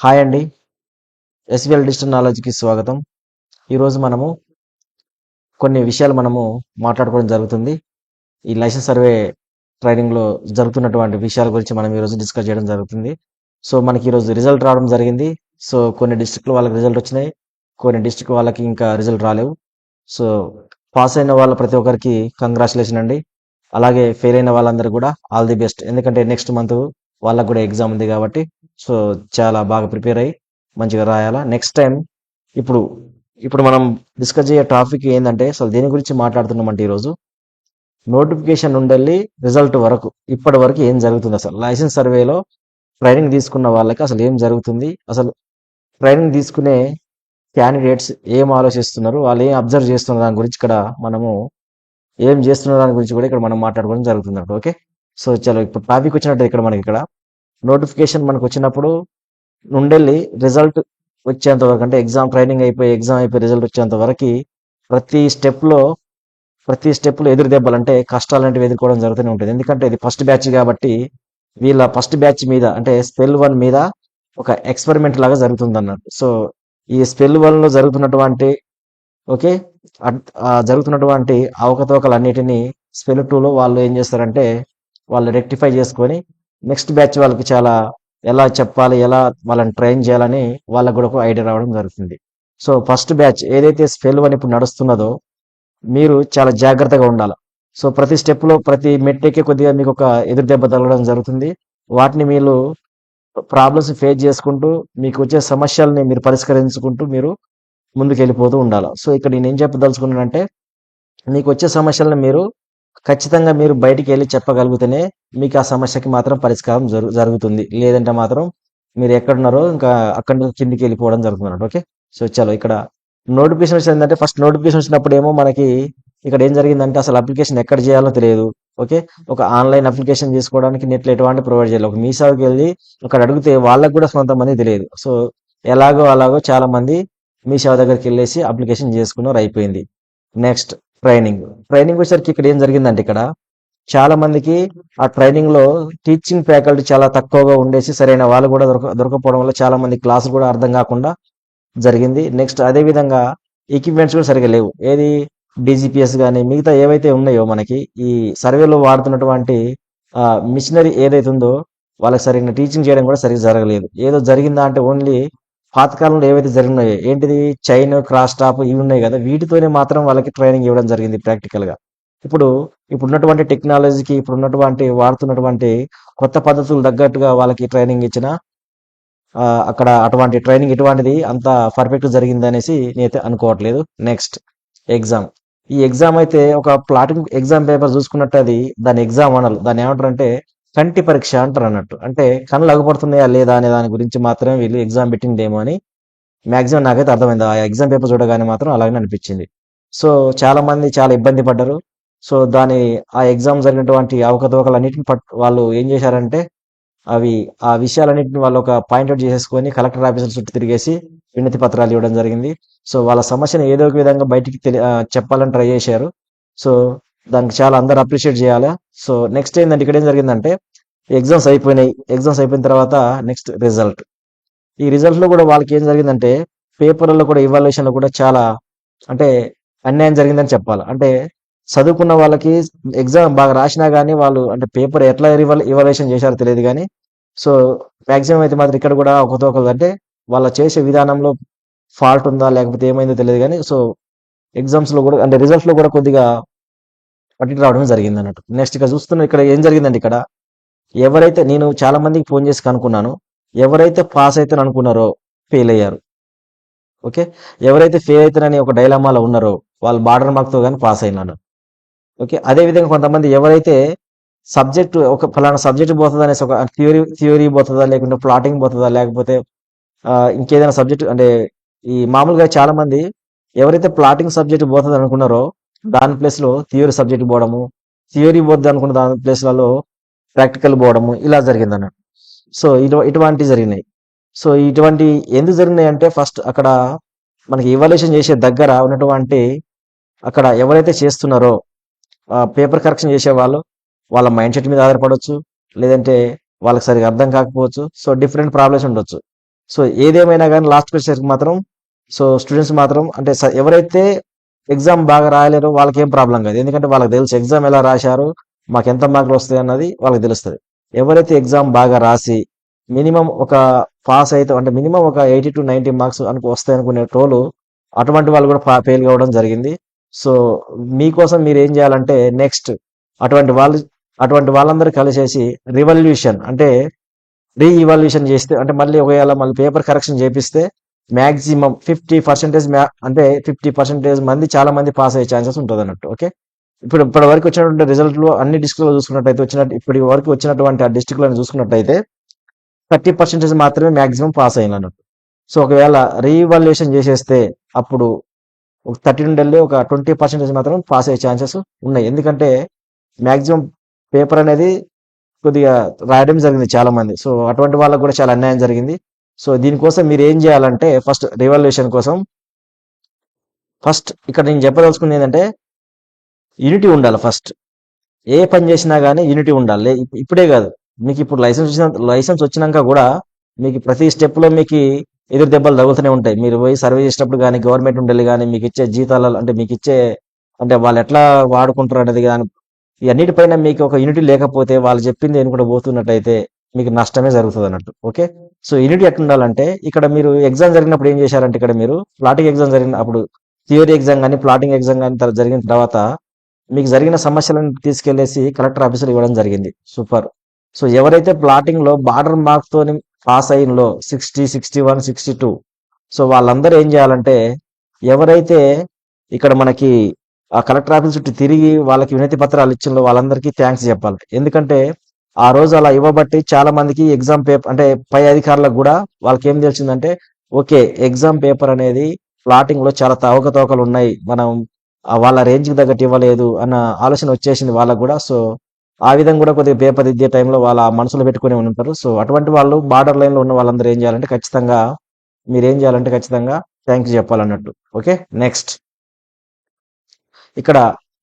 Hi అండి. SVL digital నాలెడ్జ్‌కి స్వాగతం. ఈరోజు మనము కొన్ని విషయాలు మాట్లాడుకోవడం జరుగుతుంది. ఈ లైసెన్స్ సర్వే ట్రైనింగ్‌లో జరుగుతున్నటువంటి విషయాల గురించి మనం ఈరోజు డిస్కస్ చేయడం జరుగుతుంది. సో, మనకి ఈరోజు రిజల్ట్ రావడం జరిగింది. సో, కొన్ని డిస్ట్రిక్ట్‌లో వాళ్ళకి రిజల్ట్ వచ్చినాయి. కొన్ని డిస్ట్రిక్ట్ వాళ్ళకి ఇంకా రిజల్ట్ రాలేవు. సో, పాస్ అయిన వాళ్ళ ప్రతి ఒక్కరికి కంగ్రాచ్యులేషన్ అండి. అలాగే ఫెయిల్ అయిన వాళ్ళందరికీ కూడా ఆల్ ది బెస్ట్. ఎందుకంటే నెక్స్ట్ మంత్ వాళ్ళకి కూడా ఎగ్జామ్ ఉంది కాబట్టి సో, చాలా బాగా ప్రిపేర్ అయ్యి మంచిగా రాయాలా. నెక్స్ట్ టైం ఇప్పుడు ఇప్పుడు మనం డిస్కస్ చేసే టాపిక్ ఏందంటే అసలు దేని గురించి మాట్లాడుతున్నామంటే ఈరోజు నోటిఫికేషన్ నుండెళ్ళి రిజల్ట్ వరకు ఇప్పటి వరకు ఏం జరుగుతుంది, అసలు లైసెన్స్ సర్వేలో ట్రైనింగ్ తీసుకున్న వాళ్ళకి అసలు ఏం జరుగుతుంది, అసలు ట్రైనింగ్ తీసుకునే క్యాండిడేట్స్ ఏం ఆలోచిస్తున్నారు, వాళ్ళు ఏం అబ్జర్వ్ చేస్తున్న దాని గురించి ఇక్కడ మనము ఏం చేస్తున్న దాని గురించి కూడా ఇక్కడ మనం మాట్లాడుకోవడం జరుగుతుంది. ఓకే, సో చలో ఇప్పుడు టాపిక్ వచ్చినట్టు ఇక్కడ నోటిఫికేషన్ మనకు వచ్చినప్పుడు నుండెళ్ళి రిజల్ట్ వచ్చేంత వరకు, అంటే ఎగ్జామ్ అయిపోయి రిజల్ట్ వచ్చేంత వరకు ప్రతి స్టెప్లో ఎదురు దెబ్బలు అంటే కష్టాలు అనేవి ఎదుర్కోవడం జరుగుతూనే ఉంటుంది. ఎందుకంటే ఇది ఫస్ట్ బ్యాచ్ కాబట్టి వీళ్ళ ఫస్ట్ బ్యాచ్ మీద అంటే స్పెల్ 1 మీద ఒక ఎక్స్పెరిమెంట్ లాగా జరుగుతుంది అన్నట్టు. సో ఈ స్పెల్ 1 లో జరుగుతున్నటువంటి ఓకే జరుగుతున్నటువంటి అవకతవకలన్నిటినీ స్పెల్ 2 లో వాళ్ళు ఏం చేస్తారంటే వాళ్ళు రెక్టిఫై చేసుకొని నెక్స్ట్ బ్యాచ్ వాళ్ళకి చాలా ఎలా చెప్పాలి, ఎలా వాళ్ళని ట్రైన్ చేయాలని వాళ్ళకు కూడా ఒక ఐడియా రావడం జరుగుతుంది. సో ఫస్ట్ బ్యాచ్ ఏదైతే స్పెల్ 1 ఇప్పుడు నడుస్తున్నదో మీరు చాలా జాగ్రత్తగా ఉండాలి. సో ప్రతి స్టెప్ లో ప్రతి మెట్టెక్కి కొద్దిగా మీకు ఒక ఎదురు దెబ్బ తగలడం జరుగుతుంది. వాటిని మీరు ప్రాబ్లమ్స్ ఫేస్ చేసుకుంటూ మీకు వచ్చే సమస్యల్ని మీరు పరిష్కరించుకుంటూ మీరు ముందుకు వెళ్ళిపోతూ ఉండాలి. సో ఇక్కడ నేను ఏం చెప్పదలుచుకున్నానంటే మీకు వచ్చే సమస్యలను మీరు ఖచ్చితంగా మీరు బయటికి వెళ్ళి చెప్పగలిగితేనే మీకు ఆ సమస్యకి మాత్రం పరిష్కారం జరుగుతుంది. లేదంటే మాత్రం మీరు ఎక్కడున్నారో ఇంకా అక్కడి నుంచి కిందికి వెళ్ళిపోవడం జరుగుతుంది అన్నట్టు. ఓకే, సో చలో ఇక్కడ నోటిఫికేషన్ వచ్చిందంటే ఫస్ట్ నోటిఫికేషన్ వచ్చినప్పుడు ఏమో మనకి ఇక్కడ ఏం జరిగిందంటే అసలు అప్లికేషన్ ఎక్కడ చేయాలో తెలియదు. ఓకే, ఒక ఆన్లైన్ అప్లికేషన్ చేసుకోవడానికి నెట్లో ఎటువంటి ప్రొవైడ్ చేయాలి. ఒక మీసాకి వెళ్ళి అక్కడ అడిగితే వాళ్ళకి కూడా కొంతమంది తెలియదు. సో అలాగో చాలా మంది మీషో దగ్గరికి వెళ్ళేసి అప్లికేషన్ చేసుకున్నారు, అయిపోయింది. నెక్స్ట్ ట్రైనింగ్ వచ్చేసరికి ఇక్కడ ఏం జరిగిందంటే ఇక్కడ చాలా మందికి ఆ ట్రైనింగ్ లో టీచింగ్ ఫ్యాకల్టీ చాలా తక్కువగా ఉండేసి సరైన వాళ్ళు కూడా దొరకపోవడం వల్ల చాలా మంది క్లాసులు కూడా అర్థం కాకుండా జరిగింది. నెక్స్ట్ అదే విధంగా ఎక్విప్మెంట్స్ కూడా సరిగా లేవు. ఏది డీజీపీఎస్ కానీ మిగతా ఏవైతే ఉన్నాయో మనకి ఈ సర్వేలో వాడుతున్నటువంటి మిషనరీ ఏదైతే ఉందో వాళ్ళకి సరైన టీచింగ్ చేయడం కూడా సరిగ్గా జరగలేదు. ఏదో జరిగిందా అంటే ఓన్లీ పాతకాలంలో ఏవైతే జరిగినాయో ఏంటిది చైన్ క్రాస్ టాప్ ఇవి ఉన్నాయి కదా, వీటితోనే మాత్రం వాళ్ళకి ట్రైనింగ్ ఇవ్వడం జరిగింది ప్రాక్టికల్ గా. ఇప్పుడున్నటువంటి టెక్నాలజీకి ఇప్పుడున్నటువంటి వాడుతున్నటువంటి కొత్త పద్ధతులు తగ్గట్టుగా వాళ్ళకి ట్రైనింగ్ ఇచ్చిన అక్కడ అటువంటి ట్రైనింగ్ ఎటువంటిది అంత పర్ఫెక్ట్ జరిగింది అనేసి నేనైతే అనుకోవట్లేదు. నెక్స్ట్ ఈ ఎగ్జామ్ అయితే ఒక ప్లాటింగ్ ఎగ్జామ్ పేపర్ చూసుకున్నట్టు అది దాని ఎగ్జామ్ అనరు, దాన్ని ఏమంటారు అంటే కంటి పరీక్ష అంటారు అన్నట్టు. అంటే కళ్ళు అగుపడుతున్నాయా లేదా అనే దాని గురించి మాత్రమే వీళ్ళు ఎగ్జామ్ పెట్టిందేమో అని మాక్సిమం నాకైతే అర్థమైంది. ఆ ఎగ్జామ్ పేపర్ చూడగానే మాత్రం అలాగే అనిపించింది. సో చాలా మంది చాలా ఇబ్బంది పడ్డారు. సో ఆ ఎగ్జామ్ జరిగినటువంటి అవకతవకలన్నిటిని వాళ్ళు ఏం చేశారంటే ఆ విషయాలన్నింటిని వాళ్ళు ఒక పాయింట్అవుట్ చేసేసుకొని కలెక్టర్ ఆఫీసుల చుట్టూ తిరిగేసి వినతి పత్రాలు ఇవ్వడం జరిగింది. సో వాళ్ళ సమస్యను ఏదో ఒక విధంగా బయటికి చెప్పాలని ట్రై చేశారు. సో దానికి చాలా అందరు అప్రిషియేట్ చేయాలి. సో నెక్స్ట్ ఏంటంటే ఇక్కడ ఏం జరిగిందంటే ఎగ్జామ్స్ అయిపోయిన తర్వాత నెక్స్ట్ ఈ రిజల్ట్ లో కూడా వాళ్ళకి ఏం జరిగిందంటే పేపర్లలో కూడా ఇవాల్యుయేషన్ లో కూడా చాలా అంటే అన్యాయం జరిగిందని చెప్పాలి. అంటే చదువుకున్న వాళ్ళకి ఎగ్జామ్ బాగా రాసినా కానీ వాళ్ళు అంటే పేపర్ ఎట్లా ఇవాల్యుయేషన్ చేశారో తెలియదు కానీ సో మాక్సిమం అయితే మాత్రం ఇక్కడ కూడా ఒకరు అంటే వాళ్ళ చేసే విధానంలో ఫాల్ట్ ఉందా లేకపోతే ఏమైందో తెలియదు కానీ సో ఎగ్జామ్స్ లో కూడా అంటే రిజల్ట్స్ లో కూడా కొద్దిగా పట్టి రావడం జరిగింది అన్నట్టు. నెక్స్ట్ ఇక్కడ చూస్తున్న ఇక్కడ ఏం జరిగిందండి, ఇక్కడ ఎవరైతే నేను చాలా మందికి ఫోన్ చేసి కనుక్కున్నాను, ఎవరైతే పాస్ అవుతాను అనుకున్నారో ఫెయిల్ అయ్యారు. ఓకే, ఎవరైతే ఫెయిల్ అవుతారని ఒక డైలామాలో ఉన్నారో వాళ్ళు బార్డర్ మార్క్తో కానీ పాస్ అయినారు. ఓకే, అదే విధంగా కొంతమంది ఎవరైతే సబ్జెక్ట్ ఒక ఫలానా సబ్జెక్ట్ పోతుంది అనేసి ఒక థియోరీ పోతుందా లేకుంటే ప్లాటింగ్ పోతుందా లేకపోతే ఇంకేదైనా సబ్జెక్ట్ అంటే ఈ మామూలుగా చాలా మంది ఎవరైతే ప్లాటింగ్ సబ్జెక్ట్ పోతుంది అనుకున్నారో దాని ప్లేస్ లో థియోరీ సబ్జెక్ట్ పోవడము, థియోరీ పోద్ది అనుకున్న దాని ప్లేస్లలో ప్రాక్టికల్ పోవడము ఇలా జరిగింది అన్నట్టు. సో ఇటువంటి జరిగినాయి. సో ఇటువంటి ఎందుకు జరిగినాయి అంటే ఫస్ట్ అక్కడ మనకి ఇవాల్యుయేషన్ చేసే దగ్గర ఉన్నటువంటి అక్కడ ఎవరైతే చేస్తున్నారో పేపర్ కరెక్షన్ చేసే వాళ్ళ మైండ్ సెట్ మీద ఆధారపడవచ్చు, లేదంటే వాళ్ళకి సరిగా అర్థం కాకపోవచ్చు. సో డిఫరెంట్ ప్రాబ్లమ్స్ ఉండొచ్చు. సో ఏదేమైనా కానీ లాస్ట్కి వచ్చేసరికి మాత్రం సో స్టూడెంట్స్ మాత్రం అంటే ఎవరైతే ఎగ్జామ్ బాగా రాయలేరో వాళ్ళకి ఏం ప్రాబ్లం కాదు, ఎందుకంటే వాళ్ళకి తెలుసు ఎగ్జామ్ ఎలా రాశారు, మాకు ఎంత మార్కులు వస్తాయి అన్నది వాళ్ళకి తెలుస్తుంది. ఎవరైతే ఎగ్జామ్ బాగా రాసి మినిమం ఒక పాస్ అయితే అంటే మినిమం ఒక 80 to 90 మార్క్స్ వస్తాయి అనుకునే టోలు అటువంటి వాళ్ళు కూడా ఫెయిల్ కావడం జరిగింది. సో మీకోసం మీరు ఏం చేయాలంటే నెక్స్ట్ అటువంటి వాళ్ళు అటువంటి వాళ్ళందరూ కలిసేసి రివల్యూషన్ అంటే రీఇవాల్యూషన్ చేస్తే అంటే మళ్ళీ ఒకవేళ మళ్ళీ పేపర్ కరెక్షన్ చేపిస్తే మాక్సిమం 50% అంటే 50% మంది చాలా మంది పాస్ అయ్యే ఛాన్సెస్ ఉంటుంది అన్నట్టు. ఓకే, ఇప్పటి వరకు వచ్చినటువంటి రిజల్ట్లు అన్ని డిస్ట్రిక్ట్లో చూసుకున్నట్టయితే ఇప్పటి వరకు వచ్చినటువంటి ఆ డిస్ట్రిక్ట్లను చూసుకున్నట్టయితే 30% మాత్రమే మాక్సిమం పాస్ అయిన అన్నట్టు. సో ఒకవేళ రీఇవాల్యుయేషన్ చేసేస్తే అప్పుడు ఒక 30 నుండి వెళ్ళి ఒక 20% మాత్రం పాస్ అయ్యే ఛాన్సెస్ ఉన్నాయి. ఎందుకంటే మాక్సిమం పేపర్ అనేది కొద్దిగా రాయడం జరిగింది చాలా మంది. సో అటువంటి వాళ్ళకు కూడా చాలా అన్యాయం జరిగింది. సో దీనికోసం మీరు ఏం చేయాలంటే ఫస్ట్ రివాల్యుయేషన్ కోసం ఫస్ట్ ఇక్కడ నేను చెప్పదలుచుకుంది ఏంటంటే యూనిటీ ఉండాలి. ఫస్ట్ ఏ పని చేసినా కానీ యూనిటీ ఉండాలి. ఇప్పుడే కాదు, మీకు ఇప్పుడు లైసెన్స్ వచ్చినాక కూడా మీకు ప్రతి స్టెప్ లో మీకు ఎదురు దెబ్బలు తగులుతూనే ఉంటాయి. మీరు పోయి సర్వే చేసేటప్పుడు కానీ గవర్నమెంట్ ఉండాలి కానీ మీకు ఇచ్చే జీతాలు అంటే మీకు ఇచ్చే అంటే వాళ్ళు ఎట్లా వాడుకుంటారు అనేది కానీ ఇవన్నిటిపైన మీకు ఒక యూనిటీ లేకపోతే వాళ్ళు చెప్పింది నేను కూడా పోతున్నట్టయితే మీకు నష్టమే జరుగుతుంది అన్నట్టు. ఓకే, సో యూనిటీ ఎట్లా ఉండాలంటే ఇక్కడ మీరు ఎగ్జామ్ జరిగినప్పుడు ఏం చేశారంటే ఇక్కడ మీరు ప్లాటింగ్ ఎగ్జామ్ జరిగిన అప్పుడు థియరీ ఎగ్జామ్ కానీ ప్లాటింగ్ ఎగ్జామ్ కానీ జరిగిన తర్వాత మీకు జరిగిన సమస్యలను తీసుకెళ్లేసి కలెక్టర్ ఆఫీసులో ఇవ్వడం జరిగింది. సూపర్. సో ఎవరైతే ప్లాటింగ్ లో బార్డర్ మార్క్ తోని పాస్ అయినలో 60, 61, 62 సో వాళ్ళందరూ ఏం చేయాలంటే ఎవరైతే ఇక్కడ మనకి ఆ కలెక్టర్ ఆఫీస్ చుట్టూ తిరిగి వాళ్ళకి వినతి పత్రాలు ఇచ్చిందో వాళ్ళందరికీ థ్యాంక్స్ చెప్పాలి. ఎందుకంటే ఆ రోజు అలా ఇవ్వబట్టి చాలా మందికి ఎగ్జామ్ పేపర్ అంటే పై అధికారులకు కూడా వాళ్ళకి ఏం తెలిసిందంటే ఓకే ఎగ్జామ్ పేపర్ అనేది ప్లాటింగ్ లో చాలా అవకతవకలు ఉన్నాయి, మనం వాళ్ళ రేంజ్ కి తగ్గట్టు ఇవ్వలేదు అన్న ఆలోచన వచ్చేసింది వాళ్ళకు కూడా. సో ఆ విధంగా కూడా కొద్దిగా పేపర్ ఇద్దే టైంలో వాళ్ళ మనసులో పెట్టుకుని ఉంటారు. సో అటువంటి వాళ్ళు బార్డర్ లైన్ లో ఉన్న వాళ్ళందరూ ఏం చేయాలంటే ఖచ్చితంగా ఖచ్చితంగా థ్యాంక్ యూ చెప్పాలన్నట్టు. ఓకే, నెక్స్ట్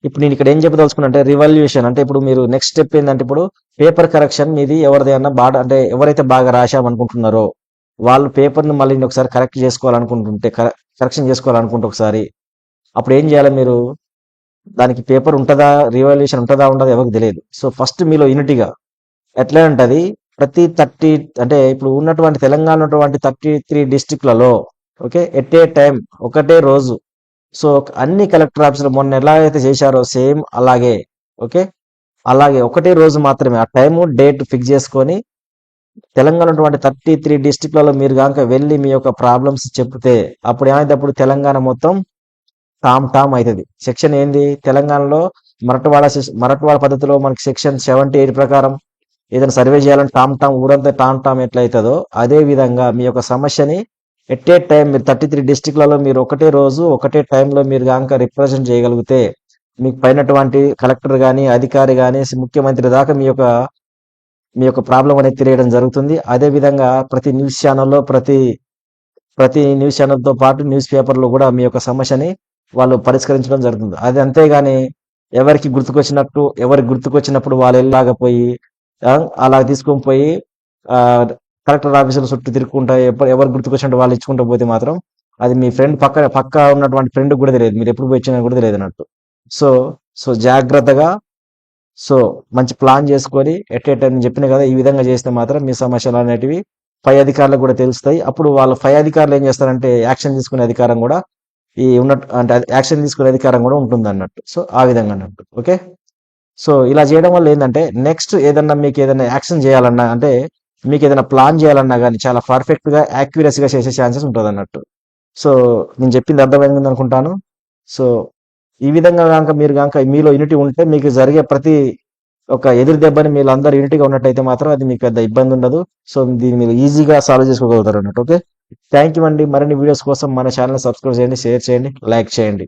ఇప్పుడు నేను ఇక్కడ ఏం చెప్పదలుచుకున్నా అంటే రివల్యూషన్ అంటే ఇప్పుడు మీరు నెక్స్ట్ స్టెప్ ఏంటంటే ఇప్పుడు పేపర్ కరెక్షన్ మీది ఎవరిదైనా అంటే ఎవరైతే బాగా రాశామనుకుంటున్నారో వాళ్ళు పేపర్ ని మళ్ళీ ఒకసారి కరెక్షన్ చేసుకోవాలనుకుంటే ఒకసారి అప్పుడు ఏం చేయాలి మీరు దానికి పేపర్ ఉంటుందా రివల్యూషన్ ఉంటుందా ఉండదా ఎవరికి తెలియదు. సో ఫస్ట్ మీలో యూనిటీగా ఎట్లా ఉంటది ప్రతి 30 అంటే ఇప్పుడు ఉన్నటువంటి తెలంగాణ ఉన్నటువంటి 33 డిస్ట్రిక్ట్లలో ఓకే ఎట్ ఏ టైం ఒకటే రోజు సో అన్ని కలెక్టర్ ఆఫీసులు మొన్న ఎలా అయితే చేశారో సేమ్ అలాగే ఓకే అలాగే ఒకటే రోజు మాత్రమే ఆ టైము డేట్ ఫిక్స్ చేసుకొని తెలంగాణ ఉన్నటువంటి 33 డిస్ట్రిక్ట్లలో మీరు కనుక వెళ్ళి మీ యొక్క ప్రాబ్లమ్స్ చెప్తే అప్పుడు ఏమైతే అప్పుడు తెలంగాణ మొత్తం టామ్ అవుతుంది. సెక్షన్ ఏంది తెలంగాణలో మరట్వాడ పద్ధతిలో మనకి సెక్షన్ 78 ప్రకారం ఏదైనా సర్వే చేయాలని టామ్ ఊరంతా టామ్ ఎట్లా అవుతుందో అదే విధంగా మీ యొక్క సమస్యని ఎట్ ఏ టైం మీరు 33 డిస్ట్రిక్ట్లలో మీరు ఒకటే రోజు ఒకటే టైంలో మీరు కనుక రిప్రజెంట్ చేయగలిగితే మీకు పైనటువంటి కలెక్టర్ కానీ అధికారి కానీ ముఖ్యమంత్రి దాకా మీ యొక్క ప్రాబ్లం అనేది తెలియడం జరుగుతుంది. అదే విధంగా ప్రతి న్యూస్ ఛానల్లో ప్రతి న్యూస్ ఛానల్తో పాటు న్యూస్ పేపర్లో కూడా మీ యొక్క సమస్యని వాళ్ళు పరిష్కరించడం జరుగుతుంది. అది అంతేగాని ఎవరికి గుర్తుకొచ్చినప్పుడు వాళ్ళు వెళ్ళాకపోయి అలా తీసుకొని పోయి కలెక్టర్ ఆఫీసుల చుట్టూ తిరుగుకుంటా ఎవరు గుర్తుకొచ్చినట్టు వాళ్ళు ఇచ్చుకుంటూ పోతే మాత్రం అది మీ ఫ్రెండ్ పక్క ఉన్నటువంటి ఫ్రెండ్ కూడా తెలియదు, మీరు ఎప్పుడు వచ్చినా కూడా తెలియదు అన్నట్టు. సో జాగ్రత్తగా సో మంచి ప్లాన్ చేసుకొని ఎట్ ఏ టైం చెప్పిన కదా ఈ విధంగా చేస్తే మాత్రం మీ సమస్యలు అనేటివి పై అధికారులకు కూడా తెలుస్తాయి. అప్పుడు వాళ్ళ పై అధికారులు ఏం చేస్తారంటే యాక్షన్ తీసుకునే అధికారం కూడా యాక్షన్ తీసుకునే అధికారం కూడా ఉంటుంది అన్నట్టు. సో ఆ విధంగా అన్నట్టు. ఓకే, సో ఇలా చేయడం వల్ల ఏంటంటే నెక్స్ట్ ఏదన్నా మీకు ఏదైనా యాక్షన్ చేయాలన్నా అంటే మీకు ఏదైనా ప్లాన్ చేయాలన్నా కానీ చాలా పర్ఫెక్ట్ గా యాక్యురసీగా చేసే ఛాన్సెస్ ఉంటుంది అన్నట్టు. సో నేను చెప్పింది అర్థమైంది అనుకుంటాను. సో ఈ విధంగా కనుక మీరు మీలో యూనిటీ ఉంటే మీకు జరిగే ప్రతి ఒక ఎదురు దెబ్బని మీరు అందరు యూనిటీగా ఉన్నట్టయితే మాత్రం అది మీకు పెద్ద ఇబ్బంది ఉండదు. సో దీన్ని మీరు ఈజీగా సాల్వ్ చేసుకోగలుగుతారు అన్నట్టు. ఓకే, థ్యాంక్ యూ అండి. మరిన్ని వీడియోస్ కోసం మన ఛానల్ సబ్స్క్రైబ్ చేయండి, షేర్ చేయండి, లైక్ చేయండి.